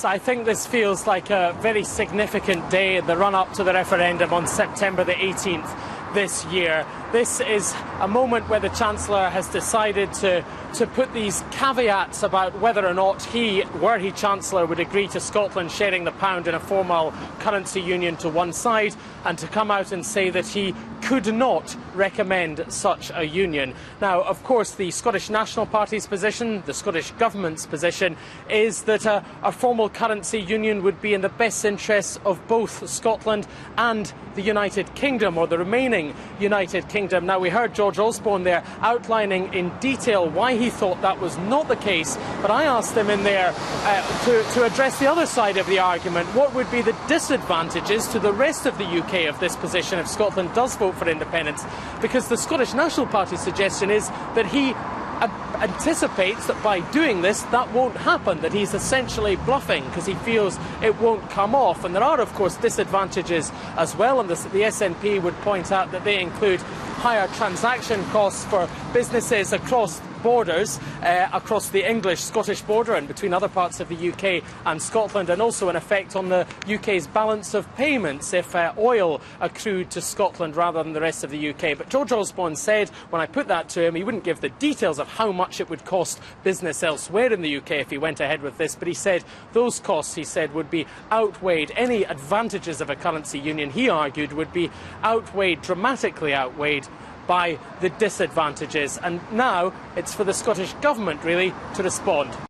I think this feels like a very significant day, the run-up to the referendum on September the 18th this year. This is a moment where the Chancellor has decided to put these caveats about whether or not he, were he Chancellor, would agree to Scotland sharing the pound in a formal currency union to one side, and to come out and say that he could not recommend such a union. Now, of course, the Scottish National Party's position, the Scottish Government's position, is that a formal currency union would be in the best interests of both Scotland and the United Kingdom, or the remaining United Kingdom. Now, we heard George Osborne there outlining in detail why he thought that was not the case, but I asked him in there to address the other side of the argument. What would be the disadvantages to the rest of the UK of this position if Scotland does vote for independence? Because the Scottish National Party's suggestion is that he anticipates that by doing this, that won't happen, that he's essentially bluffing because he feels it won't come off. And there are, of course, disadvantages as well, and the SNP would point out that they include higher transaction costs for businesses across borders, across the English-Scottish border and between other parts of the UK and Scotland, and also an effect on the UK's balance of payments if oil accrued to Scotland rather than the rest of the UK. But George Osborne said, when I put that to him, he wouldn't give the details of how much it would cost business elsewhere in the UK if he went ahead with this, but he said those costs, he said, would be outweighed. Any advantages of a currency union, he argued, would be dramatically outweighed by the disadvantages. And now it's for the Scottish Government, really, to respond.